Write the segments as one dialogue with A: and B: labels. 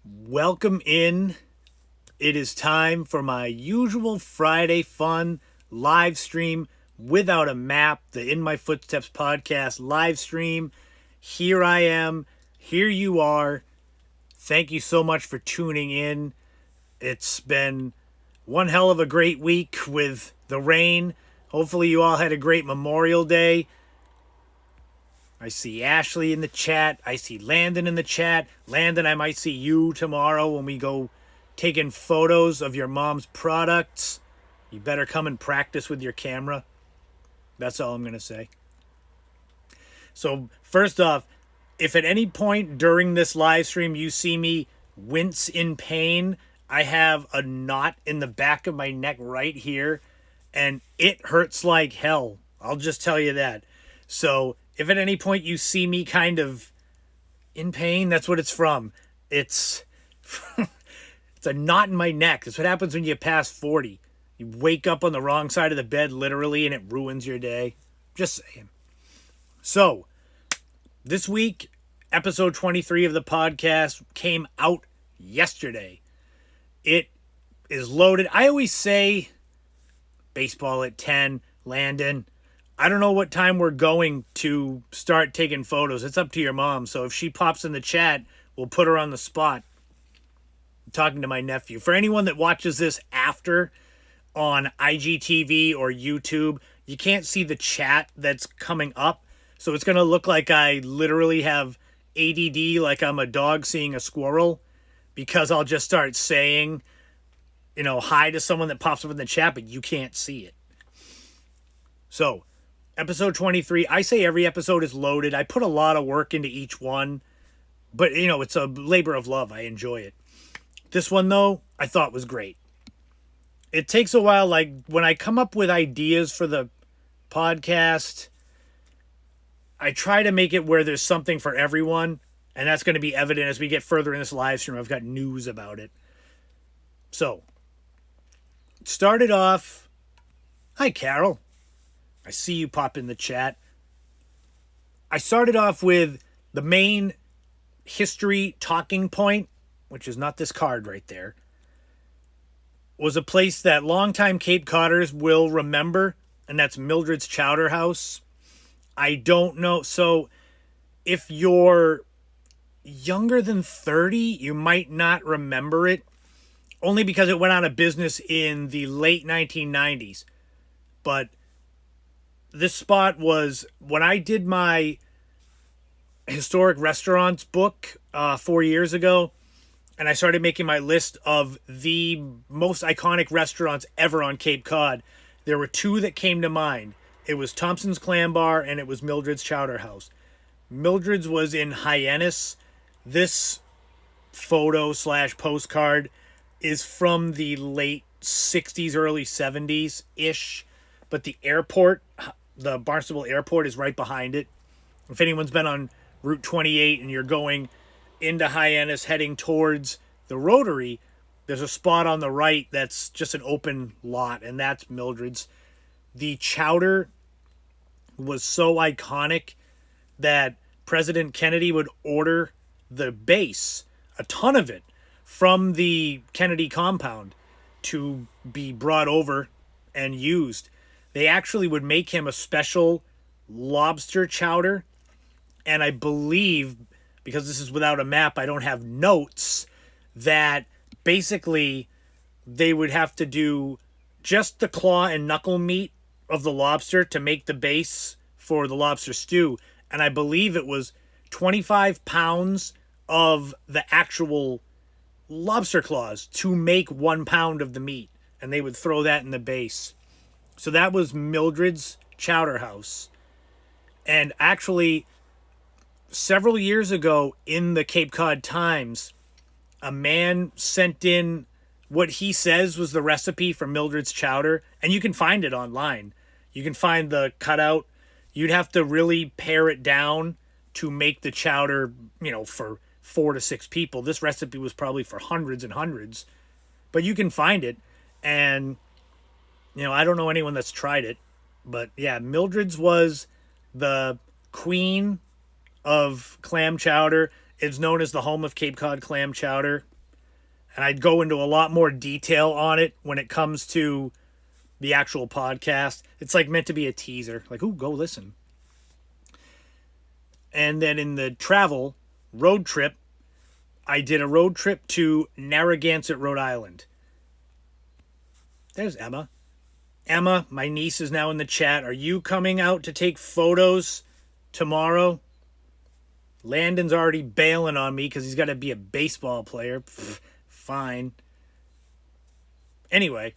A: Welcome in. It is time for my usual Friday fun live stream without a map, the In My Footsteps podcast live stream. Here I am. Here you are. Thank you so much for tuning in. It's been one hell of a great week with the rain. Hopefully, you all had a great Memorial Day. I see Ashley in the chat. I see Landon in the chat. Landon, I might see you tomorrow when we go taking photos of your mom's products. You better come and practice with your camera. That's all I'm going to say. So, first off, if at any point during this live stream you see me wince in pain, I have a knot in the back of my neck right here, and it hurts like hell. I'll just tell you that. So, if at any point you see me kind of in pain, that's what it's from. It's it's a knot in my neck. That's what happens when you pass 40. You wake up on the wrong side of the bed, literally, and it ruins your day. Just saying. So, this week, episode 23 of the podcast came out yesterday. It is loaded. I always say baseball at 10, Landon. I don't know what time we're going to start taking photos. It's up to your mom. So if she pops in the chat, we'll put her on the spot. I'm talking to my nephew. For anyone that watches this after on IGTV or YouTube, you can't see the chat that's coming up. So it's going to look like I literally have ADD, like I'm a dog seeing a squirrel, because I'll just start saying, hi to someone that pops up in the chat, but you can't see it. So, episode 23, I say every episode is loaded. I put a lot of work into each one, but, it's a labor of love. I enjoy it. This one, though, I thought was great. It takes a while, like, when I come up with ideas for the podcast, I try to make it where there's something for everyone, and that's going to be evident as we get further in this live stream. I've got news about it. So, started off. Hi, Carol. I see you pop in the chat. I started off with the main history talking point, which is not this card right there, was a place that longtime Cape Codders will remember, and that's Mildred's Chowder House. I don't know. So if you're younger than 30, you might not remember it, only because it went out of business in the late 1990s. But this spot was, when I did my historic restaurants book 4 years ago, and I started making my list of the most iconic restaurants ever on Cape Cod, there were two that came to mind. It was Thompson's Clam Bar, and it was Mildred's Chowder House. Mildred's was in Hyannis. This photo / postcard is from the late 60s, early 70s-ish. But the airport, the Barnstable Airport, is right behind it. If anyone's been on Route 28 and you're going into Hyannis heading towards the Rotary, there's a spot on the right that's just an open lot, and that's Mildred's. The chowder was so iconic that President Kennedy would order the base, a ton of it, from the Kennedy compound to be brought over and used. They actually would make him a special lobster chowder. And I believe, because this is without a map, I don't have notes, that basically they would have to do just the claw and knuckle meat of the lobster to make the base for the lobster stew. And I believe it was 25 pounds of the actual lobster claws to make 1 pound of the meat. And they would throw that in the base. So that was Mildred's Chowder House. And actually, several years ago in the Cape Cod Times, a man sent in what he says was the recipe for Mildred's Chowder. And you can find it online. You can find the cutout. You'd have to really pare it down to make the chowder, for 4 to 6 people. This recipe was probably for hundreds and hundreds. But you can find it. And, I don't know anyone that's tried it. But, yeah, Mildred's was the queen of clam chowder. It's known as the home of Cape Cod clam chowder. And I'd go into a lot more detail on it when it comes to the actual podcast. It's like meant to be a teaser. Like, ooh, go listen. And then in the travel road trip, I did a road trip to Narragansett, Rhode Island. There's Emma. Emma, my niece, is now in the chat. Are you coming out to take photos tomorrow? Landon's already bailing on me because he's got to be a baseball player. Pfft, fine. Anyway,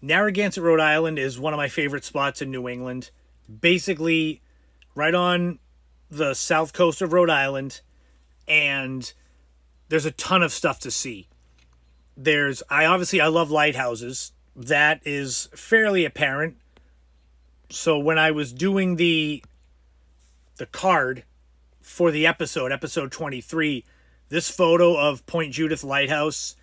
A: Narragansett, Rhode Island is one of my favorite spots in New England. Basically, right on the south coast of Rhode Island, and there's a ton of stuff to see. I love lighthouses. That is fairly apparent. So when I was doing the card for the episode 23, this photo of Point Judith Lighthouse,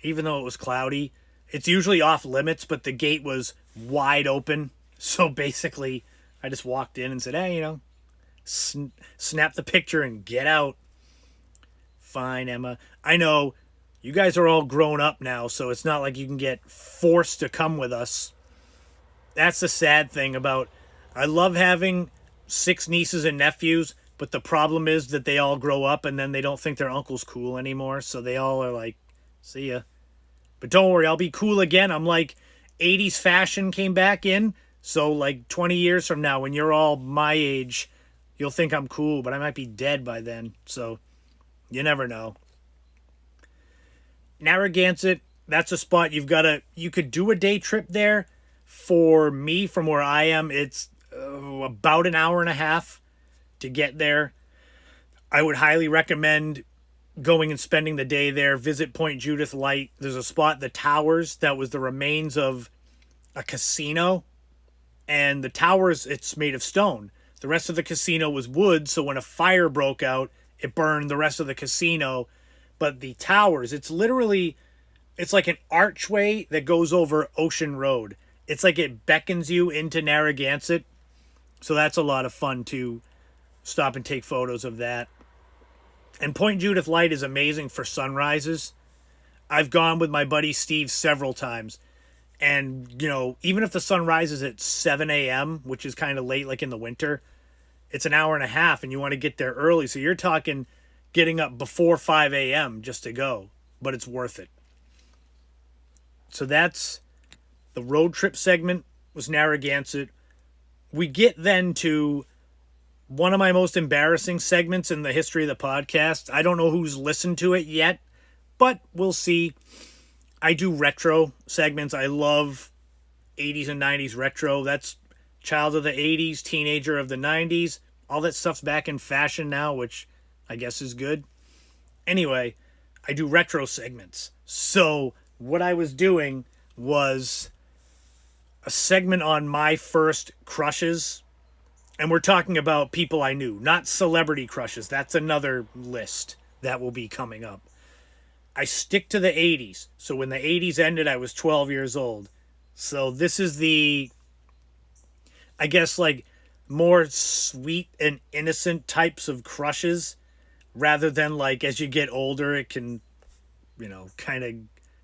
A: even though it was cloudy, it's usually off limits, but the gate was wide open. So basically, I just walked in and said, hey, snap the picture and get out. Fine, Emma. I know you guys are all grown up now, so it's not like you can get forced to come with us. That's the sad thing about, I love having 6 nieces and nephews, but the problem is that they all grow up and then they don't think their uncle's cool anymore, so they all are like, see ya. But don't worry, I'll be cool again. I'm like, 80s fashion came back in, so like 20 years from now, when you're all my age, you'll think I'm cool, but I might be dead by then, so you never know. Narragansett, that's a spot you could do a day trip there. For me, from where I am, it's about an hour and a half to get there. I would highly recommend going and spending the day there. Visit Point Judith Light. There's a spot, the Towers, that was the remains of a casino. And the Towers, it's made of stone. The rest of the casino was wood, so when a fire broke out, it burned the rest of the casino. But the Towers, it's like an archway that goes over Ocean Road. It's like it beckons you into Narragansett. So that's a lot of fun to stop and take photos of that. And Point Judith Light is amazing for sunrises. I've gone with my buddy Steve several times. And, even if the sun rises at 7 a.m., which is kind of late, like in the winter, it's an hour and a half and you want to get there early. So you're talking getting up before 5 a.m. just to go. But it's worth it. So that's the road trip segment, was Narragansett. We get then to one of my most embarrassing segments in the history of the podcast. I don't know who's listened to it yet, but we'll see. I do retro segments. I love 80s and 90s retro. That's child of the 80s, teenager of the 90s. All that stuff's back in fashion now, which I guess is good. Anyway, I do retro segments. So what I was doing was a segment on my first crushes. And we're talking about people I knew, not celebrity crushes. That's another list that will be coming up. I stick to the 80s. So when the 80s ended, I was 12 years old. So this is I guess, like, more sweet and innocent types of crushes, rather than, like, as you get older, it can, kind of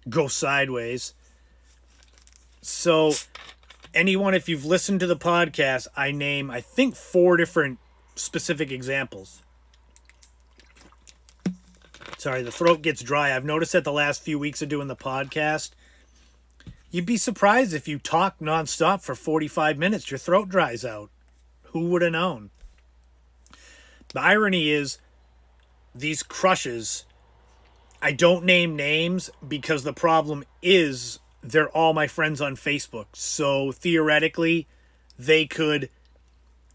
A: go sideways. So anyone, if you've listened to the podcast, I name, I think, 4 different specific examples. Sorry, the throat gets dry. I've noticed that the last few weeks of doing the podcast, you'd be surprised if you talk nonstop for 45 minutes, your throat dries out. Who would have known? The irony is, these crushes, I don't name names because the problem is they're all my friends on Facebook. So theoretically, they could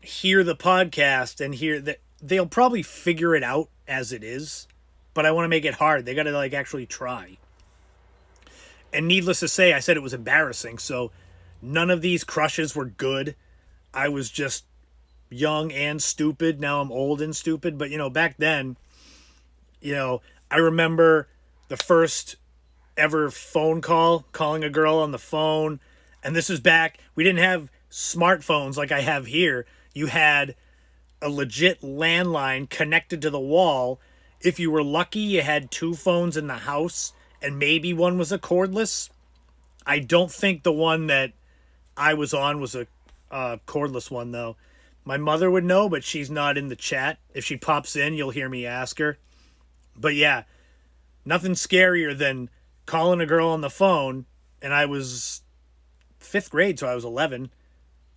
A: hear the podcast and hear that they'll probably figure it out as it is. But I want to make it hard. They got to actually try. And needless to say, I said it was embarrassing. So none of these crushes were good. I was just young and stupid. Now I'm old and stupid. But, back then, I remember the first ever phone call, calling a girl on the phone. And this is back, we didn't have smartphones like I have here. You had a legit landline connected to the wall. If you were lucky, you had 2 phones in the house, and maybe one was a cordless. I don't think the one that I was on was a cordless one, though. My mother would know, but she's not in the chat. If she pops in, you'll hear me ask her. But yeah, nothing scarier than calling a girl on the phone, and I was 5th grade, so I was 11,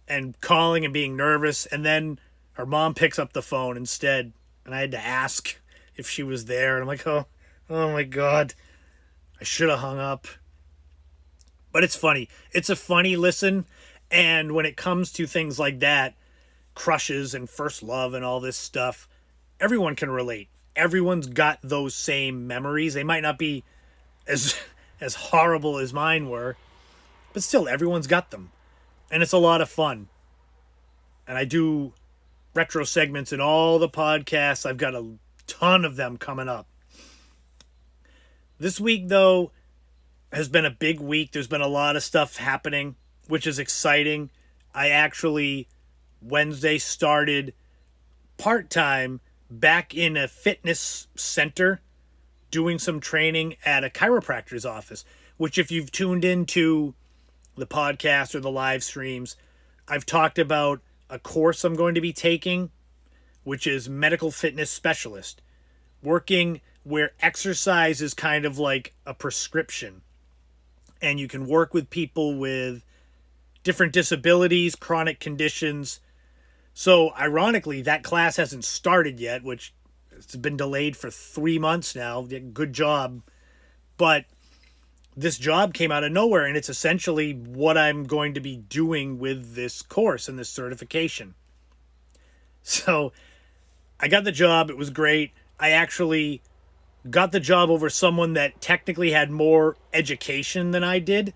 A: and calling and being nervous, and then her mom picks up the phone instead, and I had to ask if she was there, and I'm like, oh my God, I should have hung up. But it's funny. It's a funny listen, and when it comes to things like that, crushes and first love and all this stuff, everyone can relate. Everyone's got those same memories. They might not be as horrible as mine were, but still, everyone's got them. And it's a lot of fun. And I do retro segments in all the podcasts. I've got a ton of them coming up. This week, though, has been a big week. There's been a lot of stuff happening, which is exciting. I actually, Wednesday, started part-time back in a fitness center doing some training at a chiropractor's office, which if you've tuned into the podcast or the live streams, I've talked about a course I'm going to be taking, which is medical fitness specialist, working where exercise is kind of like a prescription. And you can work with people with different disabilities, chronic conditions. So ironically, that class hasn't started yet, which it's been delayed for 3 months now. Good job. But this job came out of nowhere, and it's essentially what I'm going to be doing with this course and this certification. So I got the job. It was great. I actually got the job over someone that technically had more education than I did,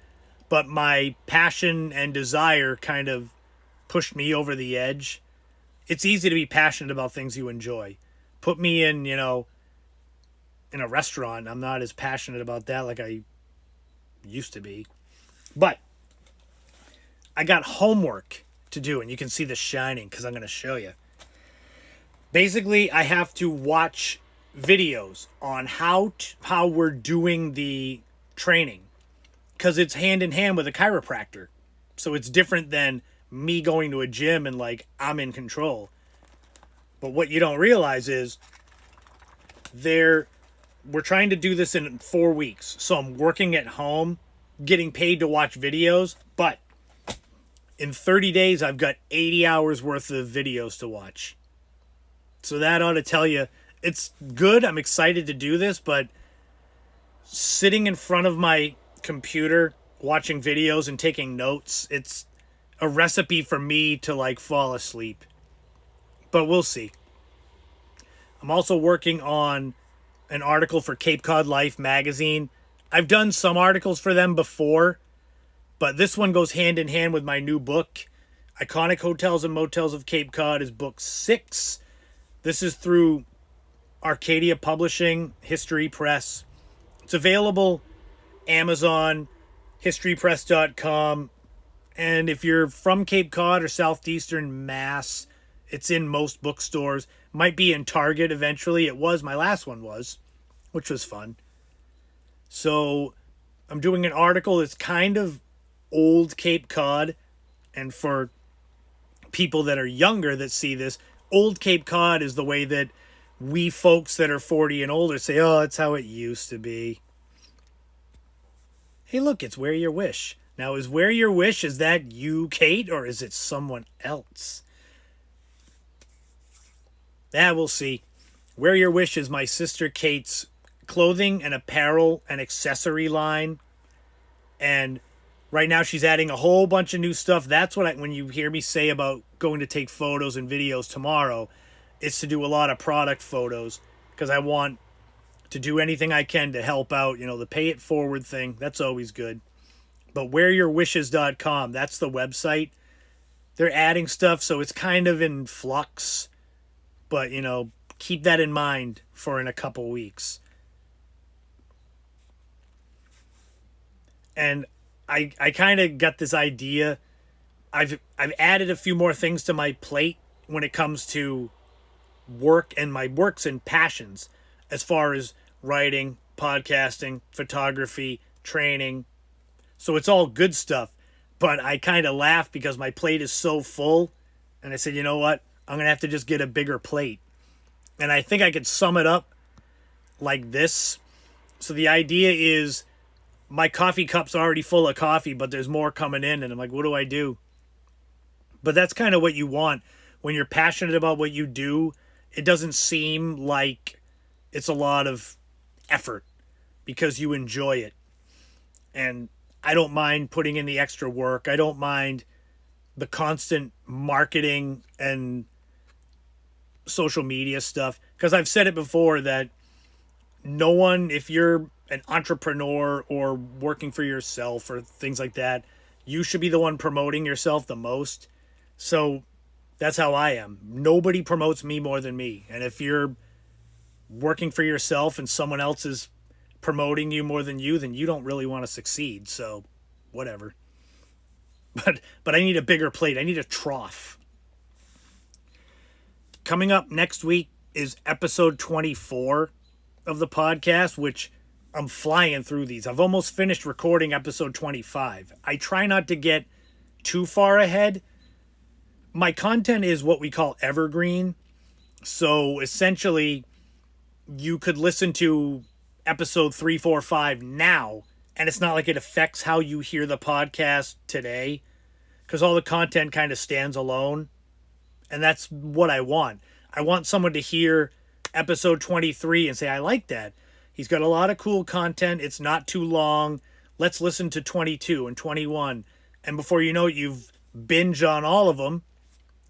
A: but my passion and desire kind of pushed me over the edge. It's easy to be passionate about things you enjoy. Put me in, in a restaurant. I'm not as passionate about that like I used to be. But I got homework to do, and you can see the shining because I'm going to show you. Basically, I have to watch videos on how we're doing the training, because it's hand in hand with a chiropractor. So it's different than me going to a gym and like I'm in control. But what you don't realize is we're trying to do this in 4 weeks. So I'm working at home, getting paid to watch videos, but in 30 days I've got 80 hours worth of videos to watch. So that ought to tell you it's good. I'm excited to do this, but sitting in front of my computer, watching videos and taking notes, it's a recipe for me to like fall asleep. But we'll see. I'm also working on an article for Cape Cod Life magazine. I've done some articles for them before, but this one goes hand in hand with my new book. Iconic Hotels and Motels of Cape Cod is book 6. This is through Arcadia Publishing, History Press. It's available Amazon, historypress.com, and if you're from Cape Cod or southeastern Mass, it's in most bookstores. Might be in Target eventually. It was. My last one was, which was fun. So I'm doing an article that's kind of old Cape Cod, and for people that are younger that see this, old Cape Cod is the way that we folks that are 40 and older say, oh, it's how it used to be. Hey, look, it's Wear Your Wish. Now, is Wear Your Wish, is that you, Kate, or is it someone else? We'll see. Wear Your Wish is my sister Kate's clothing and apparel and accessory line. And right now she's adding a whole bunch of new stuff. That's what when you hear me say about going to take photos and videos tomorrow, it's to do a lot of product photos, because I want to do anything I can to help out, the pay it forward thing. That's always good. But wearyourwishes.com, that's the website. They're adding stuff, so it's kind of in flux. But, keep that in mind for in a couple weeks. And I kind of got this idea. I've added a few more things to my plate when it comes to work and my works and passions, as far as writing, podcasting, photography, training. So it's all good stuff. But I kind of laugh because my plate is so full. And I said, you know what? I'm going to have to just get a bigger plate. And I think I could sum it up like this. So the idea is my coffee cup's already full of coffee, but there's more coming in. And I'm like, what do I do? But that's kind of what you want. When you're passionate about what you do, it doesn't seem like it's a lot of effort because you enjoy it. And I don't mind putting in the extra work. I don't mind the constant marketing and social media stuff. Because I've said it before that no one, if you're an entrepreneur or working for yourself or things like that, you should be the one promoting yourself the most. So that's how I am. Nobody promotes me more than me. And if you're working for yourself and someone else is promoting you more than you, then you don't really want to succeed. So whatever. But I need a bigger plate. I need a trough. Coming up next week is episode 24 of the podcast, which I'm flying through these. I've almost finished recording episode 25. I try not to get too far ahead. My content is what we call evergreen. So essentially, you could listen to episode 3, 4, 5 now, and it's not like it affects how you hear the podcast today, because all the content kind of stands alone. And that's what I want. I want someone to hear episode 23 and say, I like that. He's got a lot of cool content. It's not too long. Let's listen to 22 and 21. And before you know it, you've binged on all of them.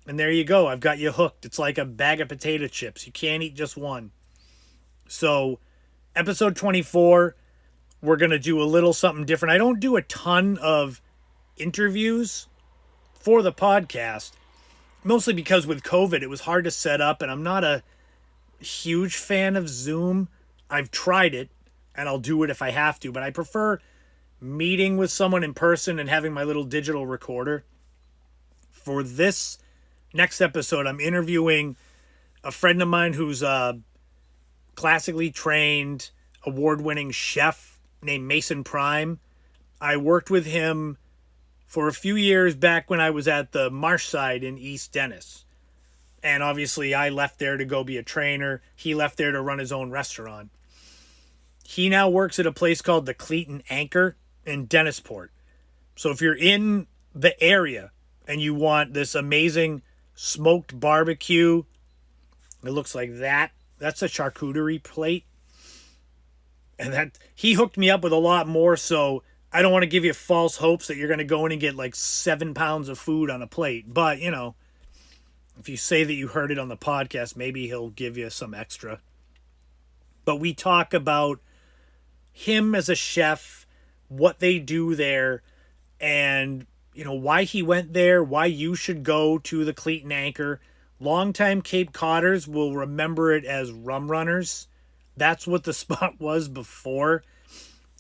A: And there you go. I've got you hooked. It's like a bag of potato chips. You can't eat just one. So episode 24, we're going to do a little something different. I don't do a ton of interviews for the podcast, mostly because with COVID, it was hard to set up, and I'm not a huge fan of Zoom. I've tried it, and I'll do it if I have to, but I prefer meeting with someone in person and having my little digital recorder. For this next episode, I'm interviewing a friend of mine who's a classically trained, award-winning chef named Mason Prime. I worked with him for a few years back when I was at the Marshside in East Dennis. And obviously I left there to go be a trainer. He left there to run his own restaurant. He now works at a place called the Cleat and Anchor in Dennisport. So if you're in the area and you want this amazing smoked barbecue, it looks like that. That's a charcuterie plate. And that he hooked me up with a lot more, so I don't want to give you false hopes that you're going to go in and get like 7 pounds of food on a plate. But, you know, if you say that you heard it on the podcast, maybe he'll give you some extra. But we talk about him as a chef, what they do there, and, you know, why he went there, why you should go to the Cleat and Anchor. Longtime Cape Codders will remember it as Rum Runners. That's what the spot was before.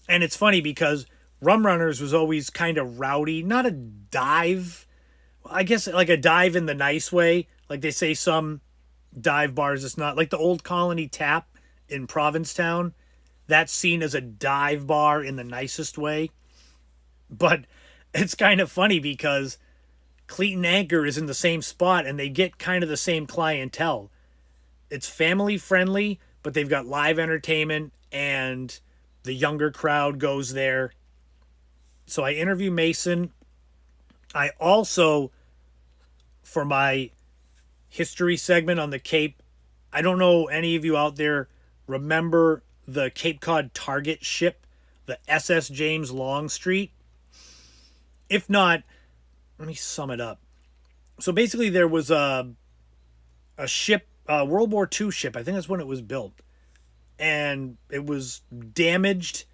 A: And it's funny because Rum Runners was always kind of rowdy. Not a dive. I guess like a dive in the nice way. Like they say some dive bars, it's not. Like the Old Colony Tap in Provincetown. That's seen as a dive bar in the nicest way. But it's kind of funny because Cleat and Anchor is in the same spot and they get kind of the same clientele. It's family friendly, but they've got live entertainment and the younger crowd goes there. So I interview Mason. I also, for my history segment on the Cape, I don't know any of you out there remember the Cape Cod Target ship, the SS James Longstreet. If not, let me sum it up. So basically there was a ship, a World War II ship. I think that's when it was built. And it was damaged.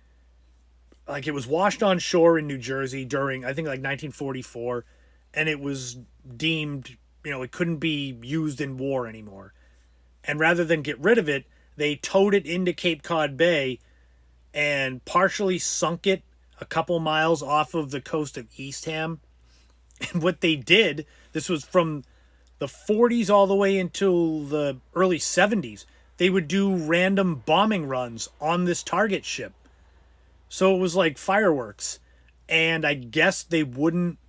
A: Like it was washed on shore in New Jersey during, I think like 1944. And it was deemed, you know, it couldn't be used in war anymore. And rather than get rid of it, they towed it into Cape Cod Bay and partially sunk it a couple miles off of the coast of Eastham. And what they did, this was from the 40s all the way until the early 70s. they would do random bombing runs on this target ship. So it was like fireworks. And I guess they wouldn't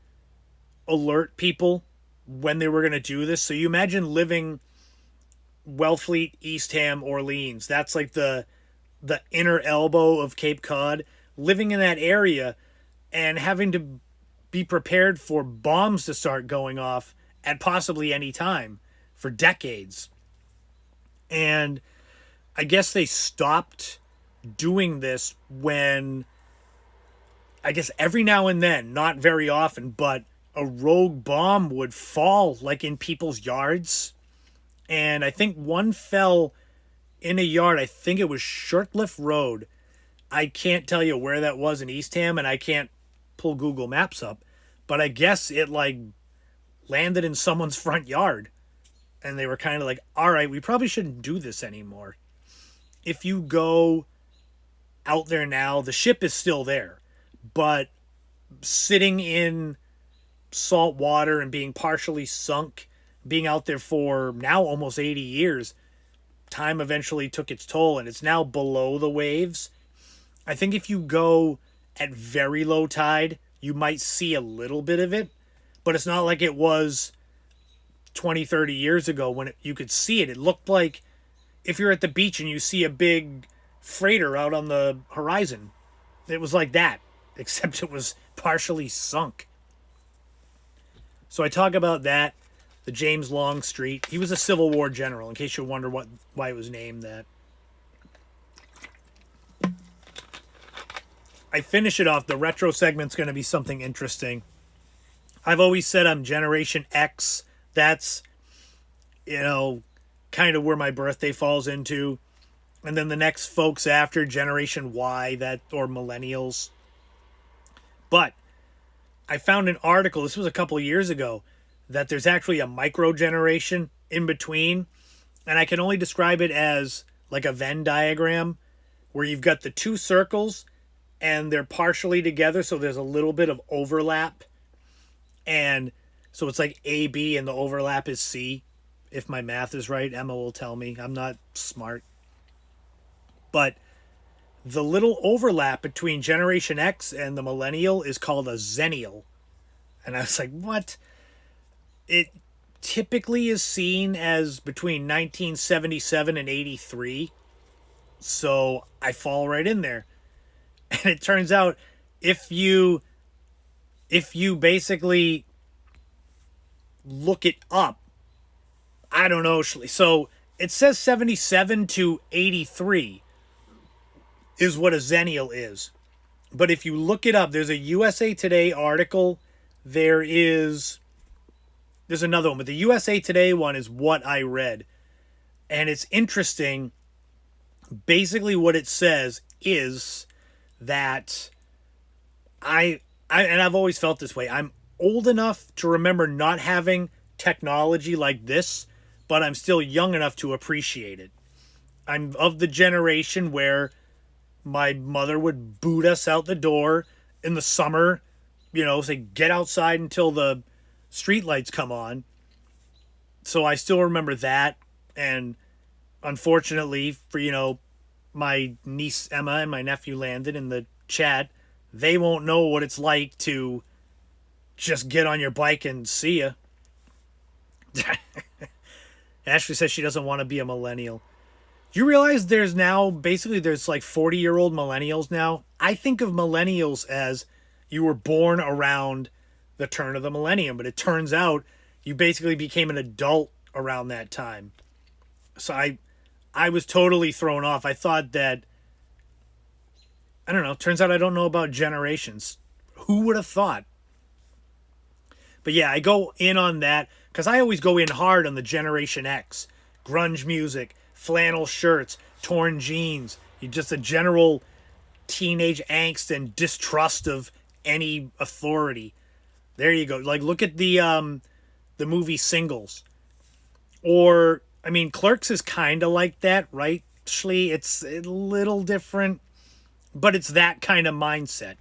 A: alert people when they were going to do this. So you imagine living Wellfleet, Eastham, Orleans. That's like the inner elbow of Cape Cod. Living in that area and having to be prepared for bombs to start going off at possibly any time for decades. And I guess they stopped doing this when, I guess every now and then, not very often, but a rogue bomb would fall like in people's yards. And I think one fell in a yard. I think it was Shirtlift Road. I can't tell you where that was in Eastham, and I can't pull Google Maps up, but I guess it like landed in someone's front yard. And they were kind of like, all right, we probably shouldn't do this anymore. If you go out there now, the ship is still there, but sitting in salt water and being partially sunk, being out there for now almost 80 years, time eventually took its toll, and it's now below the waves. I think if you go at very low tide, you might see a little bit of it, but it's not like it was 20, 30 years ago when you could see it. It looked like if you're at the beach and you see a big freighter out on the horizon. It was like that, except it was partially sunk. So I talk about that, the James Longstreet. He was a Civil War general, in case you wonder why it was named that. I finish it off. The retro segment's going to be something interesting. I've always said I'm Generation X. That's, kind of where my birthday falls into. And then the next folks after, Generation Y, or Millennials. But I found an article, this was a couple of years ago, that there's actually a micro generation in between. And I can only describe it as like a Venn diagram where you've got the two circles and they're partially together. So there's a little bit of overlap. And so it's like A, B, and the overlap is C. If my math is right, Emma will tell me. I'm not smart. But the little overlap between Generation X and the Millennial is called a Xennial. And I was like, what? It typically is seen as between 1977 and 83. So I fall right in there. And it turns out if you basically look it up, I don't know. So it says 77 to 83 is what a Xennial is. But if you look it up, there's a USA Today article. There's another one, but the USA Today one is what I read. And it's interesting. Basically what it says is that and I've always felt this way. I'm old enough to remember not having technology like this, but I'm still young enough to appreciate it. I'm of the generation where my mother would boot us out the door in the summer, say get outside until the street lights come on. So I still remember that. And unfortunately for, my niece Emma and my nephew Landon in the chat, they won't know what it's like to just get on your bike and see ya. Ashley says she doesn't want to be a millennial. Do you realize there's like 40-year-old millennials now? I think of millennials as you were born around the turn of the millennium, but it turns out you basically became an adult around that time. So I was totally thrown off. I thought that, I don't know, turns out I don't know about generations. Who would have thought? But yeah, I go in on that because I always go in hard on the Generation X. Grunge music, flannel shirts, torn jeans, just a general teenage angst and distrust of any authority. There you go. Like, look at the movie Singles. Or, Clerks is kind of like that, right? Actually, it's a little different, but it's that kind of mindset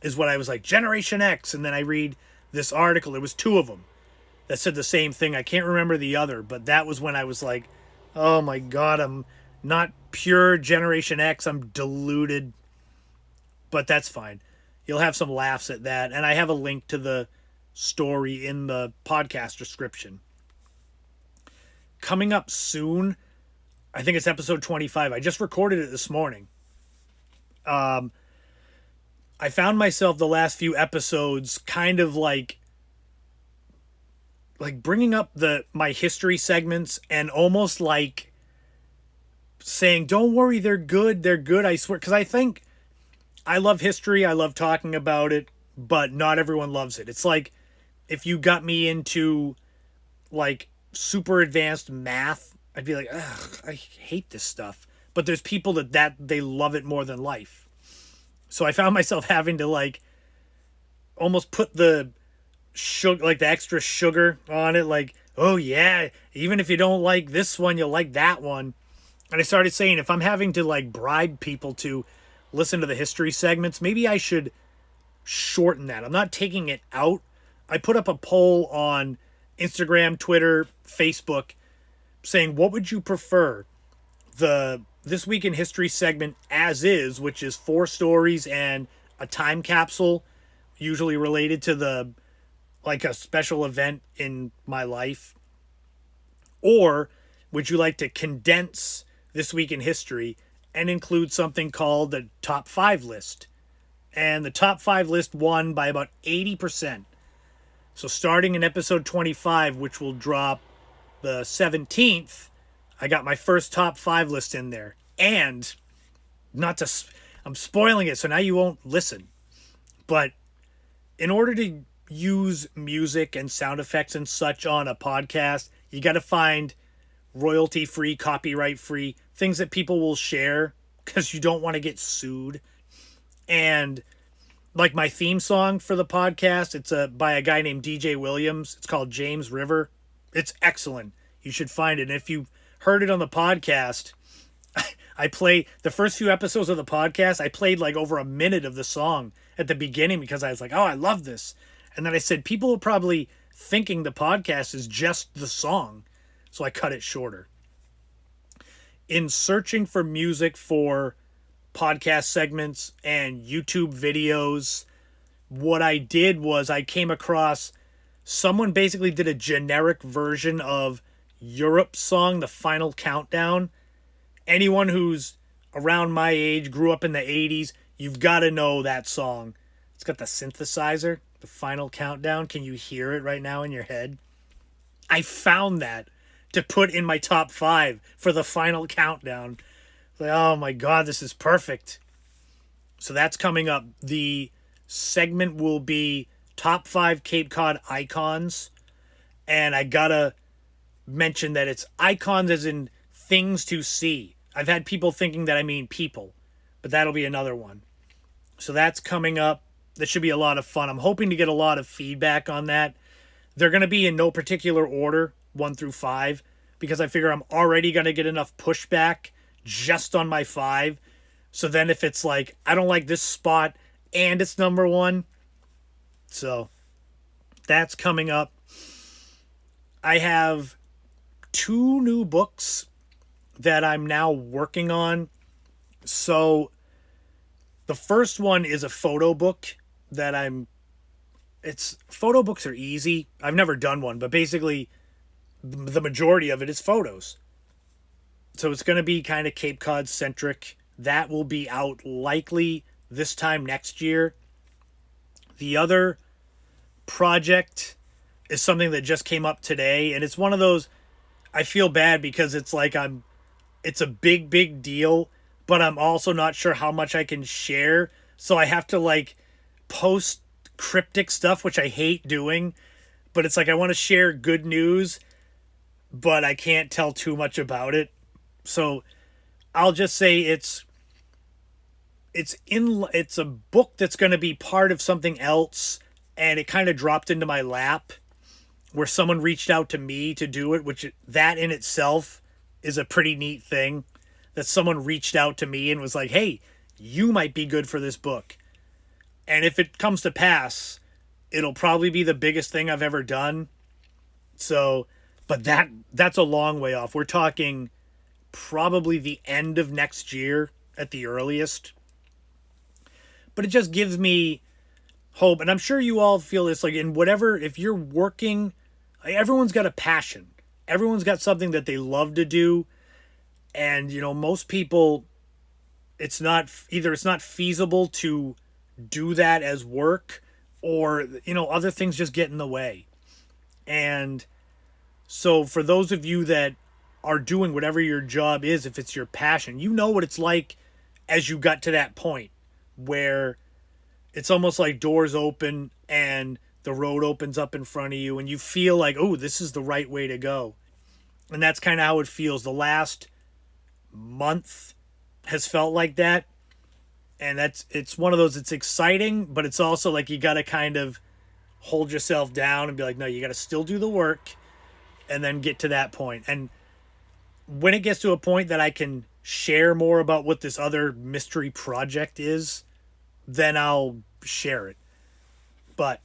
A: is what I was like, Generation X. And then I read this article. There was two of them that said the same thing. I can't remember the other, but that was when I was like, oh my God, I'm Not pure Generation X. I'm deluded, but that's fine. You'll have some laughs at that. And I have a link to the story in the podcast description. Coming up soon, I think it's episode 25. I just recorded it this morning. I found myself the last few episodes kind of like bringing up my history segments and almost like saying, don't worry, they're good, I swear. Because I think I love history, I love talking about it, but not everyone loves it. It's like if you got me into like super advanced math, I'd be like, ugh, I hate this stuff. But there's people that they love it more than life. So I found myself having to like almost put the sugar, like the extra sugar on it, like, oh yeah, even if you don't like this one, you'll like that one. And I started saying, if I'm having to like bribe people to listen to the history segments, maybe I should shorten that. I'm not taking it out. I put up a poll on Instagram, Twitter, Facebook saying, what would you prefer? The This Week in History segment as is, which is 4 stories and a time capsule, usually related to the like a special event in my life? Or would you like to condense This Week in History and include something called the top 5 list? And the top 5 list won by about 80%. So starting in episode 25, which will drop the 17th, I got my first top 5 list in there. And I'm spoiling it, so now you won't listen. But in order to use music and sound effects and such on a podcast, you got to find royalty-free, copyright-free things that people will share because you don't want to get sued. And like my theme song for the podcast, it's by a guy named DJ Williams. It's called James River. It's excellent. You should find it. And if you heard it on the podcast, I play the first few episodes of the podcast. I played like over a minute of the song at the beginning because I was like, oh, I love this. And then I said, people are probably thinking the podcast is just the song. So I cut it shorter. In searching for music for podcast segments and YouTube videos, what I did was I came across someone basically did a generic version of Europe's song, The Final Countdown. Anyone who's around my age, grew up in the 80s, you've got to know that song. It's got the synthesizer, The Final Countdown. Can you hear it right now in your head? I found that to put in my top 5 for The Final Countdown. Like, oh my God, this is perfect. So that's coming up. The segment will be top 5 Cape Cod icons. And I gotta mention that it's icons as in things to see. I've had people thinking that I mean people, but that'll be another one. So that's coming up. That should be a lot of fun. I'm hoping to get a lot of feedback on that. They're going to be in no particular order, 1 through 5, because I figure I'm already going to get enough pushback just on my 5. So then if it's like, I don't like this spot and it's number 1. So that's coming up. I have 2 new books that I'm now working on. So the first one is a photo book that photo books are easy. I've never done one, but basically the majority of it is photos. So it's going to be kind of Cape Cod centric. That will be out likely this time next year. The other project is something that just came up today, and it's one of those, I feel bad because it's like it's a big deal, but I'm also not sure how much I can share. So I have to like post cryptic stuff, which I hate doing, but it's like I want to share good news, but I can't tell too much about it. So I'll just say it's a book that's going to be part of something else, and it kind of dropped into my lap where someone reached out to me to do it, which that in itself is a pretty neat thing, that someone reached out to me and was like, hey, you might be good for this book. And if it comes to pass, it'll probably be the biggest thing I've ever done. So, but that's a long way off. We're talking probably the end of next year at the earliest. But it just gives me hope. And I'm sure you all feel this, like in whatever, if you're working, everyone's got a passion. Everyone's got something that they love to do. And, most people, it's not feasible to do that as work, or, other things just get in the way. And so for those of you that are doing whatever your job is, if it's your passion, you know what it's like as you got to that point where it's almost like doors open and the road opens up in front of you and you feel like, oh, this is the right way to go. And that's kind of how it feels. The last month has felt like that. And it's one of those, it's exciting, but it's also like you got to kind of hold yourself down and be like, no, you got to still do the work and then get to that point. And when it gets to a point that I can share more about what this other mystery project is, then I'll share it. But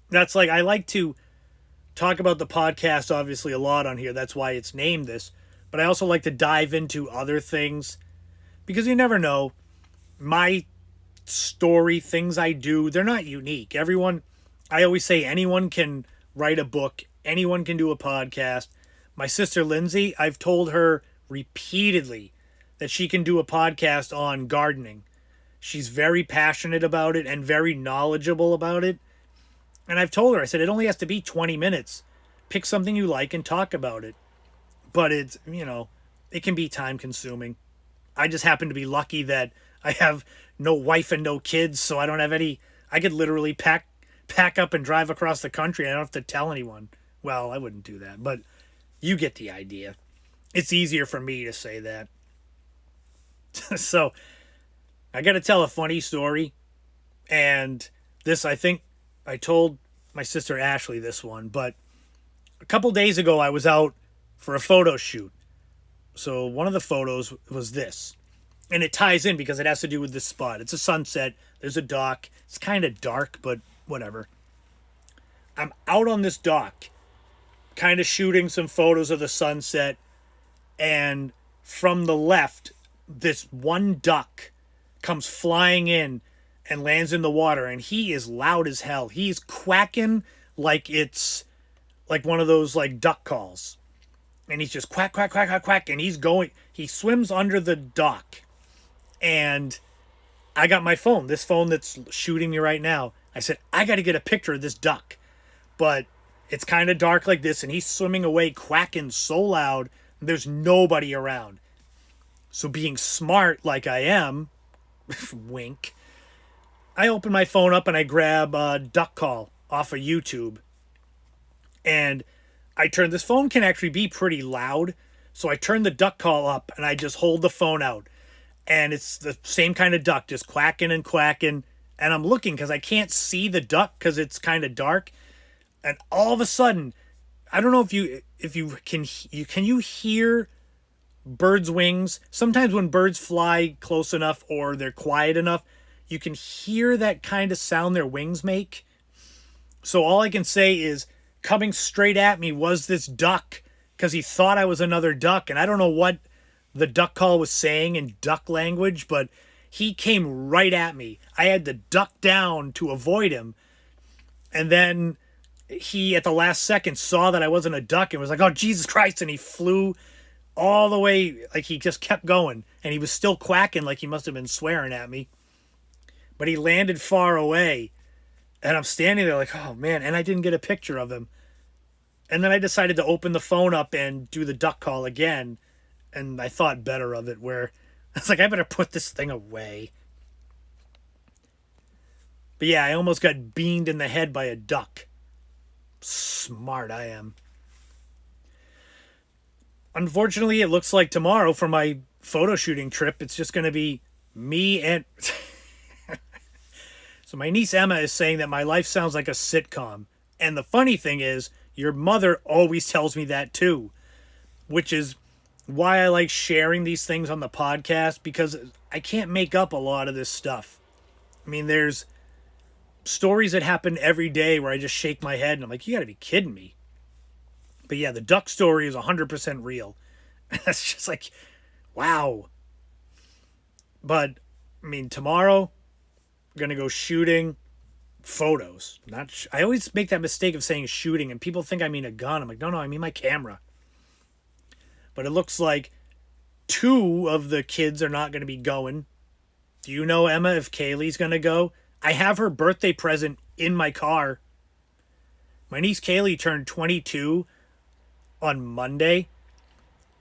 A: that's like, I like to talk about the podcast obviously a lot on here. That's why it's named this. But I also like to dive into other things because you never know. My story, things I do, they're not unique. I always say anyone can write a book. Anyone can do a podcast. My sister Lindsay, I've told her repeatedly that she can do a podcast on gardening. She's very passionate about it and very knowledgeable about it. And I've told her, I said, it only has to be 20 minutes. Pick something you like and talk about it. But it's, it can be time consuming. I just happen to be lucky that I have no wife and no kids, so I don't have any. I could literally pack up and drive across the country. I don't have to tell anyone. Well, I wouldn't do that, but you get the idea. It's easier for me to say that. So I got to tell a funny story. And this, I think I told my sister Ashley this one, but a couple days ago I was out for a photo shoot. So one of the photos was this. And it ties in because it has to do with this spot. It's a sunset. There's a dock. It's kind of dark, but whatever. I'm out on this dock, kind of shooting some photos of the sunset. And from the left, this one duck comes flying in and lands in the water. And he is loud as hell. He's quacking like it's like one of those like duck calls. And he's just quack, quack, quack, quack, quack. And he swims under the dock. And I got my phone, this phone that's shooting me right now. I said, I got to get a picture of this duck. But it's kind of dark like this, and he's swimming away, quacking so loud, there's nobody around. So being smart like I am, wink, I open my phone up and I grab a duck call off of YouTube. And this phone can actually be pretty loud. So I turn the duck call up and I just hold the phone out. And it's the same kind of duck, just quacking and quacking. And I'm looking because I can't see the duck because it's kind of dark. And all of a sudden, I don't know if you can hear birds' wings. Sometimes when birds fly close enough or they're quiet enough, you can hear that kind of sound their wings make. So all I can say is coming straight at me was this duck because he thought I was another duck. And I don't know what the duck call was saying in duck language, but he came right at me. I had to duck down to avoid him. And then he, at the last second, saw that I wasn't a duck and was like, oh, Jesus Christ. And he flew all the way, like he just kept going. And he was still quacking like he must have been swearing at me. But he landed far away. And I'm standing there like, oh, man. And I didn't get a picture of him. And then I decided to open the phone up and do the duck call again. And I thought better of it, where I was like, I better put this thing away. But yeah, I almost got beamed in the head by a duck. Smart I am. Unfortunately, it looks like tomorrow for my photo shooting trip, it's just going to be me and... So my niece Emma is saying that my life sounds like a sitcom. And the funny thing is, your mother always tells me that too. Which is why I like sharing these things on the podcast, because I can't make up a lot of this stuff. I mean, there's stories that happen every day where I just shake my head and I'm like, you gotta be kidding me. But yeah, the duck story is 100% real. That's just like, wow. But, I mean, tomorrow, we're going to go shooting photos. I always make that mistake of saying shooting, and people think I mean a gun. I'm like, no, I mean my camera. But it looks like two of the kids are not going to be going. Do you know, Emma, if Kaleigh's going to go? I have her birthday present in my car. My niece Kaleigh turned 22 on Monday.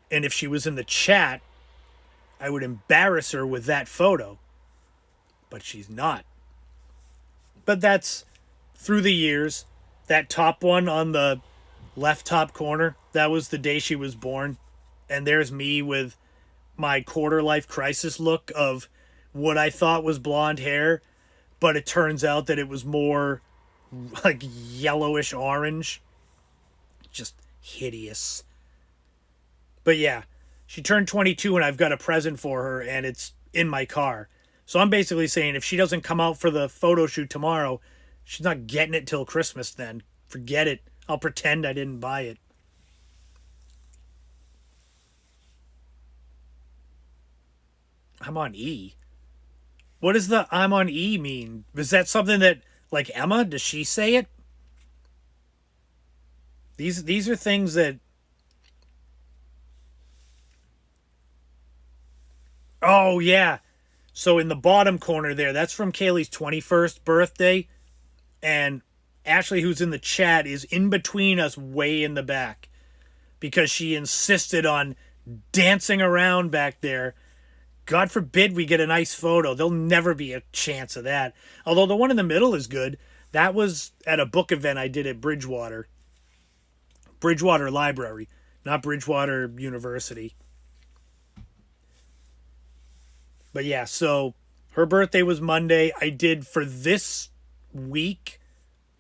A: And if she was in the chat, I would embarrass her with that photo. But she's not. But that's through the years. That top one on the left top corner, that was the day she was born. And there's me with my quarter life crisis look of what I thought was blonde hair, but it turns out that it was more like yellowish orange. Just hideous. But yeah, she turned 22 and I've got a present for her and it's in my car. So I'm basically saying if she doesn't come out for the photo shoot tomorrow, she's not getting it till Christmas then. Forget it. I'll pretend I didn't buy it. I'm on E. What does the I'm on E mean? Is that something that, like Emma, does she say it? These are things that... Oh, yeah. So in the bottom corner there, that's from Kaleigh's 21st birthday. And Ashley, who's in the chat, is in between us way in the back. Because she insisted on dancing around back there. God forbid we get a nice photo. There'll never be a chance of that. Although the one in the middle is good. That was at a book event I did at Bridgewater. Bridgewater Library, not Bridgewater University. But yeah, so her birthday was Monday. I did for this week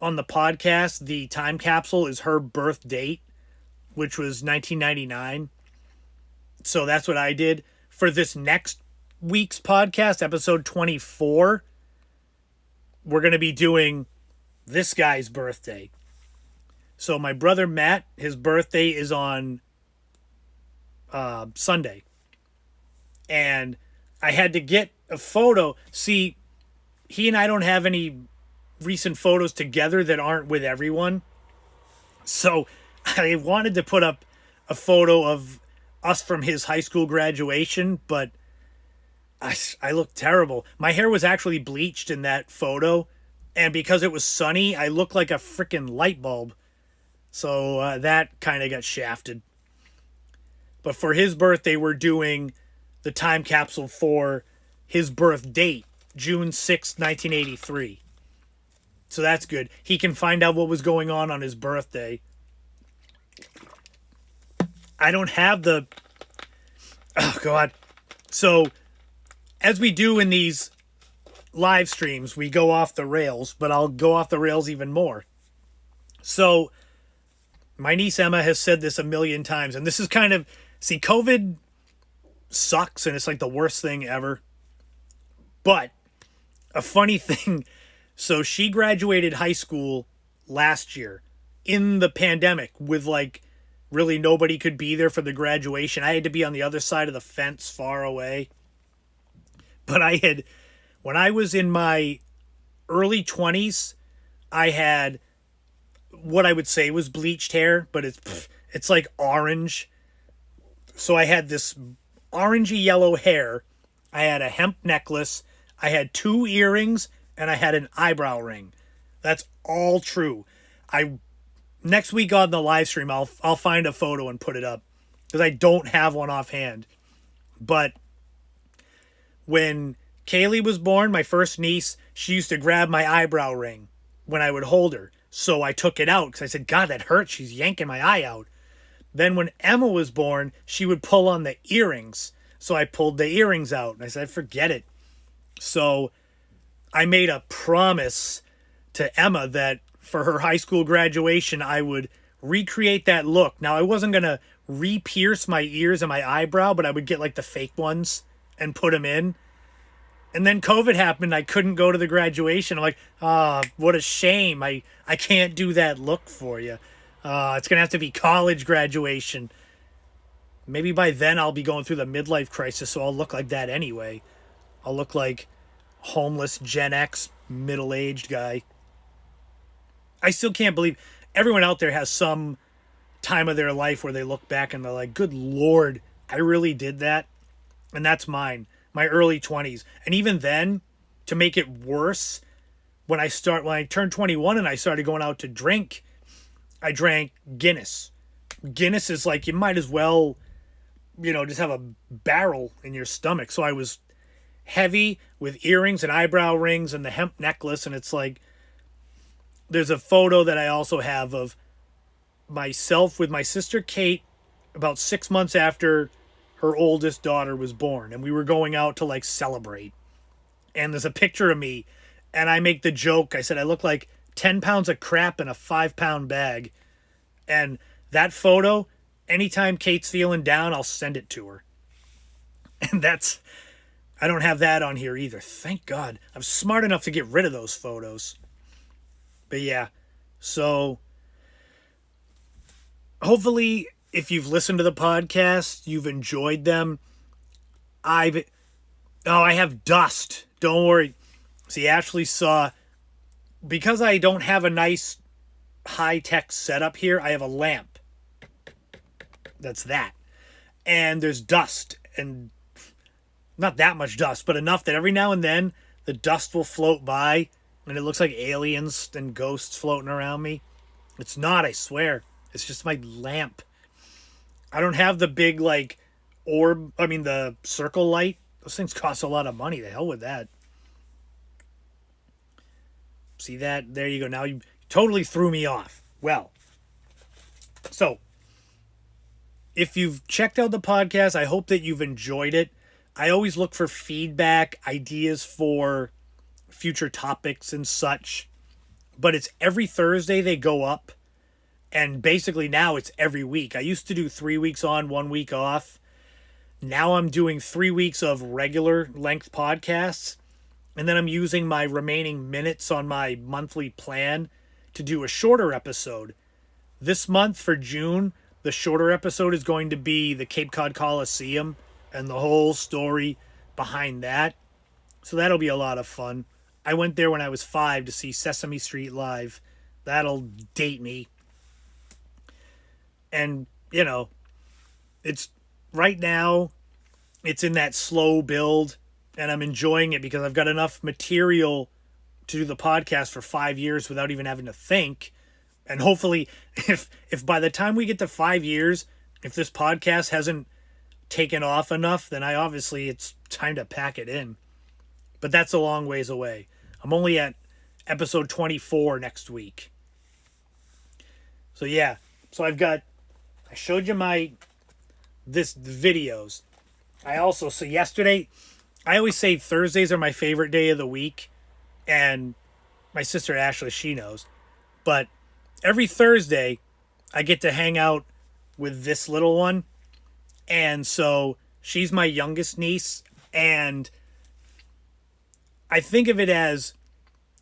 A: on the podcast, the time capsule is her birth date, which was 1999. So that's what I did. For this next week's podcast, episode 24, we're going to be doing this guy's birthday. So my brother Matt, his birthday is on Sunday. And I had to get a photo. See, he and I don't have any recent photos together that aren't with everyone. So I wanted to put up a photo of us from his high school graduation, but I looked terrible. My hair was actually bleached in that photo, and because it was sunny, I looked like a freaking light bulb. So that kind of got shafted. But for his birthday, we're doing the time capsule for his birth date, June 6th, 1983. So that's good. He can find out what was going on his birthday. I don't have the... Oh, God. So, as we do in these live streams, we go off the rails, but I'll go off the rails even more. So, my niece Emma has said this a million times, and this is kind of... See, COVID sucks, and it's like the worst thing ever. But, a funny thing... So, she graduated high school last year in the pandemic with, like... Really nobody could be there for the graduation. I had to be on the other side of the fence far away. But when I was in my early 20s, I had what I would say was bleached hair, but it's like orange. So I had this orangey yellow hair. I had a hemp necklace. I had 2 earrings, and I had an eyebrow ring. That's all true. Next week on the live stream, I'll find a photo and put it up because I don't have one offhand. But when Kaleigh was born, my first niece, she used to grab my eyebrow ring when I would hold her. So I took it out because I said, God, that hurts. She's yanking my eye out. Then when Emma was born, she would pull on the earrings. So I pulled the earrings out. And I said, forget it. So I made a promise to Emma that for her high school graduation, I would recreate that look. Now, I wasn't going to re-pierce my ears and my eyebrow, but I would get like the fake ones and put them in. And then COVID happened. I couldn't go to the graduation. I'm like, what a shame. I can't do that look for you. It's going to have to be college graduation. Maybe by then I'll be going through the midlife crisis, so I'll look like that anyway. I'll look like homeless Gen X middle-aged guy. I still can't believe everyone out there has some time of their life where they look back and they're like, good Lord, I really did that. And that's mine, my early 20s. And even then, to make it worse, when I turned 21 and I started going out to drink, I drank Guinness. Guinness is like, you might as well, just have a barrel in your stomach. So I was heavy with earrings and eyebrow rings and the hemp necklace. And it's like, there's a photo that I also have of myself with my sister Kate about 6 months after her oldest daughter was born. And we were going out to like celebrate. And there's a picture of me. And I make the joke. I said, I look like 10 pounds of crap in a 5-pound bag. And that photo, anytime Kate's feeling down, I'll send it to her. And I don't have that on here either. Thank God. I'm smart enough to get rid of those photos. But yeah, so hopefully if you've listened to the podcast, you've enjoyed them. I have dust. Don't worry. See, Ashley saw, because I don't have a nice high-tech setup here, I have a lamp. That's that. And there's dust, and not that much dust, but enough that every now and then the dust will float by and it looks like aliens and ghosts floating around me. It's not, I swear. It's just my lamp. I don't have the big the circle light. Those things cost a lot of money. The hell with that. See that? There you go. Now you totally threw me off. Well, so if you've checked out the podcast, I hope that you've enjoyed it. I always look for feedback, ideas for future topics and such. But it's every Thursday they go up. And basically now it's every week. I used to do 3 weeks on, 1 week off. Now I'm doing 3 weeks of regular length podcasts. And then I'm using my remaining minutes on my monthly plan to do a shorter episode. This month for June, the shorter episode is going to be the Cape Cod Coliseum and the whole story behind that. So that'll be a lot of fun. I went there when I was 5 to see Sesame Street live. That'll date me. And, it's right now, it's in that slow build, and I'm enjoying it because I've got enough material to do the podcast for 5 years without even having to think. And hopefully, if by the time we get to 5 years, if this podcast hasn't taken off enough, then it's time to pack it in. But that's a long ways away. I'm only at episode 24 next week. So yeah, I showed you the videos. So yesterday, I always say Thursdays are my favorite day of the week. And my sister Ashley, she knows. But every Thursday, I get to hang out with this little one. And so she's my youngest niece. And I think of it as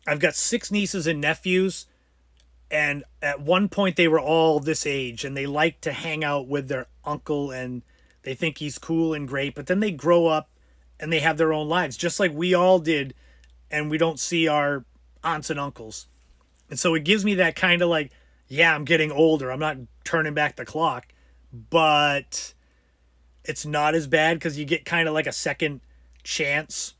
A: I've got 6 nieces and nephews. And at one point they were all this age and they like to hang out with their uncle and they think he's cool and great. But then they grow up and they have their own lives, just like we all did. And we don't see our aunts and uncles. And so it gives me that kind of I'm getting older. I'm not turning back the clock. But it's not as bad because you get kind of like a second chance.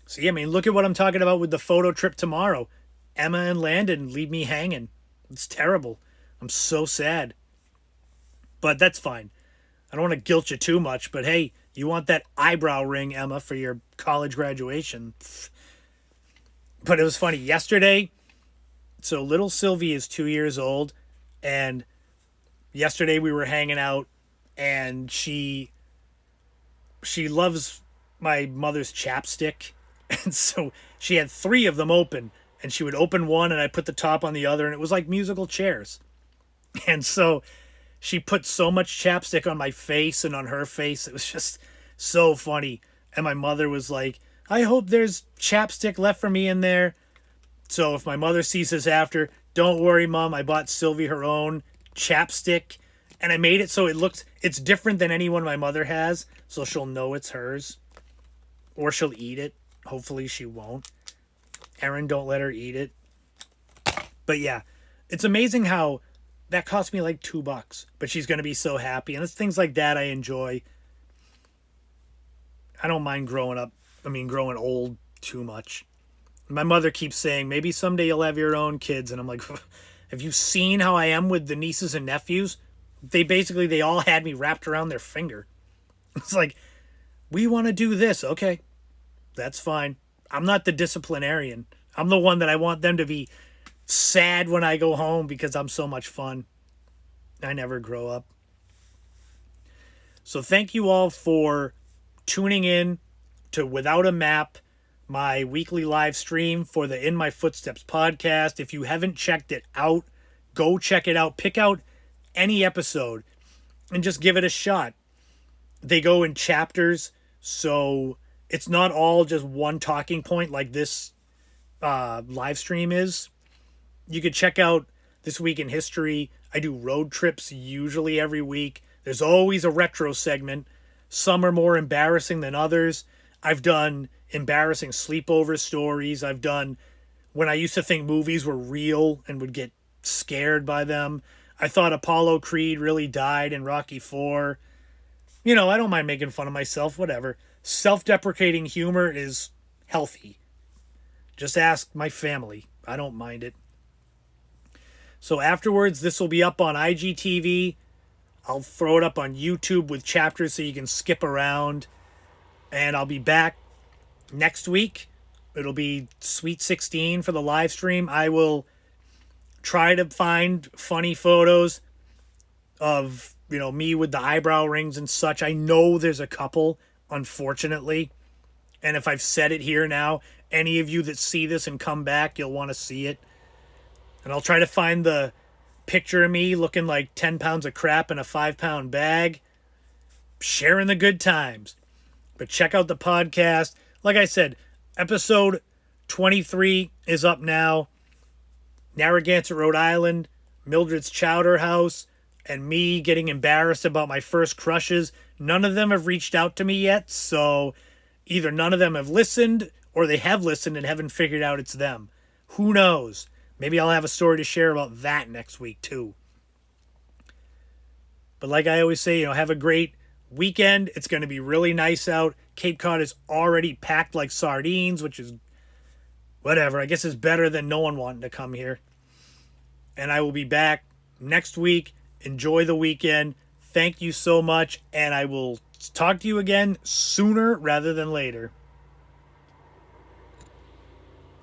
A: So, look at what I'm talking about with the photo trip tomorrow. Emma and Landon leave me hanging. It's terrible. I'm so sad. But that's fine. I don't want to guilt you too much. But hey, you want that eyebrow ring, Emma, for your college graduation. But it was funny. Yesterday, so little Sylvie is 2 years old. And yesterday we were hanging out. And she loves my mother's chapstick. And so she had 3 of them open. And she would open one and I'd put the top on the other. And it was like musical chairs. And so she put so much chapstick on my face and on her face. It was just so funny. And my mother was like, I hope there's chapstick left for me in there. So if my mother sees this after, don't worry, Mom. I bought Sylvie her own chapstick. And I made it so it's different than any one my mother has, so she'll know it's hers. Or she'll eat it. Hopefully she won't. Erin, don't let her eat it. But yeah, it's amazing how that cost me like $2, but she's going to be so happy. And it's things like that I enjoy. I don't mind growing old too much. My mother keeps saying, maybe someday you'll have your own kids. And I'm like, have you seen how I am with the nieces and nephews? They all had me wrapped around their finger. It's like, we want to do this. Okay, that's fine. I'm not the disciplinarian. I'm the one that I want them to be sad when I go home because I'm so much fun. I never grow up. So thank you all for tuning in to Without a Map, my weekly live stream for the In My Footsteps podcast. If you haven't checked it out, go check it out. Pick out any episode and just give it a shot. They go in chapters, so it's not all just one talking point like this live stream is. You could check out This Week in History. I do road trips usually every week. There's always a retro segment. Some are more embarrassing than others. I've done embarrassing sleepover stories. I've done when I used to think movies were real and would get scared by them. I thought Apollo Creed really died in Rocky IV. I don't mind making fun of myself, whatever. Self-deprecating humor is healthy. Just ask my family. I don't mind it. So afterwards, this will be up on IGTV. I'll throw it up on YouTube with chapters so you can skip around. And I'll be back next week. It'll be Sweet 16 for the live stream. I will try to find funny photos of, me with the eyebrow rings and such. I know there's a couple, unfortunately. And if I've said it here now, any of you that see this and come back, you'll want to see it. And I'll try to find the picture of me looking like 10 pounds of crap in a 5-pound bag, sharing the good times. But check out the podcast. Like I said, episode 23 is up now. Narragansett, Rhode Island, Mildred's Chowder house, and me getting embarrassed about my first crushes. None of them have reached out to me yet, so either none of them have listened or they have listened and haven't figured out it's them. Who knows? Maybe I'll have a story to share about that next week too. But like I always say, have a great weekend. It's going to be really nice out. Cape Cod is already packed like sardines, which is whatever. I guess it's better than no one wanting to come here. And I will be back next week. Enjoy the weekend. Thank you so much. And I will talk to you again sooner rather than later.